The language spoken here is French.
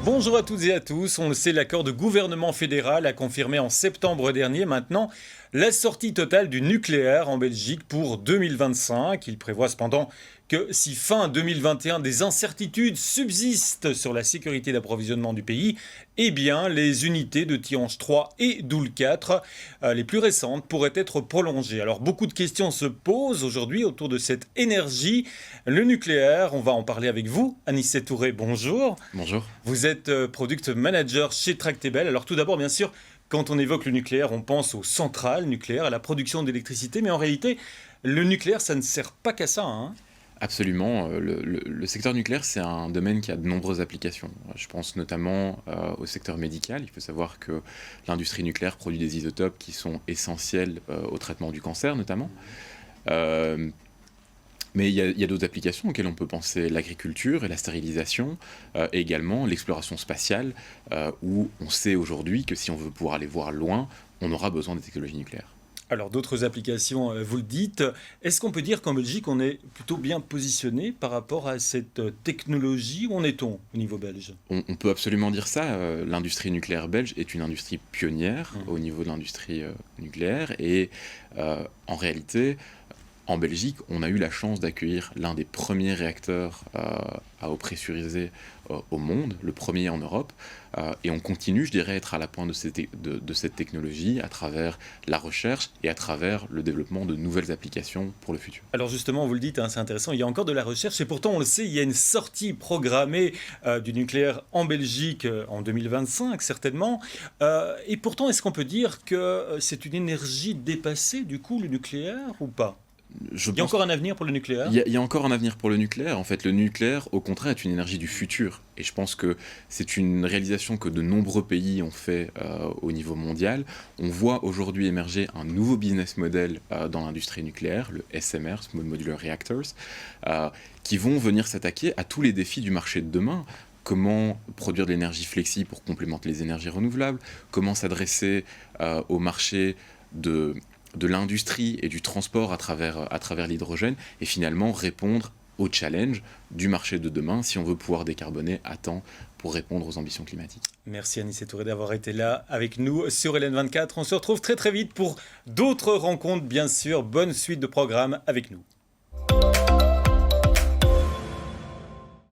Bonjour à toutes et à tous. On le sait, l'accord de gouvernement fédéral a confirmé en septembre dernier maintenant la sortie totale du nucléaire en Belgique pour 2025. Il prévoit cependant que si fin 2021 des incertitudes subsistent sur la sécurité d'approvisionnement du pays, eh bien les unités de Tihange 3 et Doel 4, les plus récentes, pourraient être prolongées. Alors beaucoup de questions se posent aujourd'hui autour de cette énergie, le nucléaire. On va en parler avec vous. Anissé Touré, bonjour. Bonjour. Vous êtes product manager chez Tractebel. Alors tout d'abord, bien sûr, quand on évoque le nucléaire, on pense aux centrales nucléaires, à la production d'électricité, mais en réalité, le nucléaire, ça ne sert pas qu'à ça, hein. Absolument. Le secteur nucléaire, c'est un domaine qui a de nombreuses applications. Je pense notamment au secteur médical. Il faut savoir que l'industrie nucléaire produit des isotopes qui sont essentiels au traitement du cancer, notamment. Mais il y a d'autres applications auxquelles on peut penser l'agriculture et la stérilisation, et également l'exploration spatiale, où on sait aujourd'hui que si on veut pouvoir aller voir loin, on aura besoin des technologies nucléaires. Alors d'autres applications, vous le dites. Est-ce qu'on peut dire qu'en Belgique, on est plutôt bien positionné par rapport à cette technologie? Où en est-on au niveau belge? On peut absolument dire ça. L'industrie nucléaire belge est une industrie pionnière au niveau de l'industrie nucléaire. Et en réalité, en Belgique, on a eu la chance d'accueillir l'un des premiers réacteurs à eau pressurisée au monde, le premier en Europe. Et on continue, je dirais, à être à la pointe de cette technologie à travers la recherche et à travers le développement de nouvelles applications pour le futur. Alors justement, vous le dites, hein, c'est intéressant, il y a encore de la recherche et pourtant, on le sait, il y a une sortie programmée du nucléaire en Belgique en 2025, certainement. Et pourtant, est-ce qu'on peut dire que c'est une énergie dépassée, du coup, le nucléaire, ou pas? Je Il y a pense encore un avenir pour le nucléaire? il y a encore un avenir pour le nucléaire. En fait, le nucléaire, au contraire, est une énergie du futur. Et je pense que c'est une réalisation que de nombreux pays ont fait au niveau mondial. On voit aujourd'hui émerger un nouveau business model dans l'industrie nucléaire, le SMR, Small Modular Reactors, qui vont venir s'attaquer à tous les défis du marché de demain. Comment produire de l'énergie flexible pour complémenter les énergies renouvelables, comment s'adresser au marché de l'industrie et du transport à travers l'hydrogène, et finalement répondre au challenge du marché de demain si on veut pouvoir décarboner à temps pour répondre aux ambitions climatiques. Merci Anissé Touré d'avoir été là avec nous sur LN24. On se retrouve très très vite pour d'autres rencontres, bien sûr. Bonne suite de programme avec nous.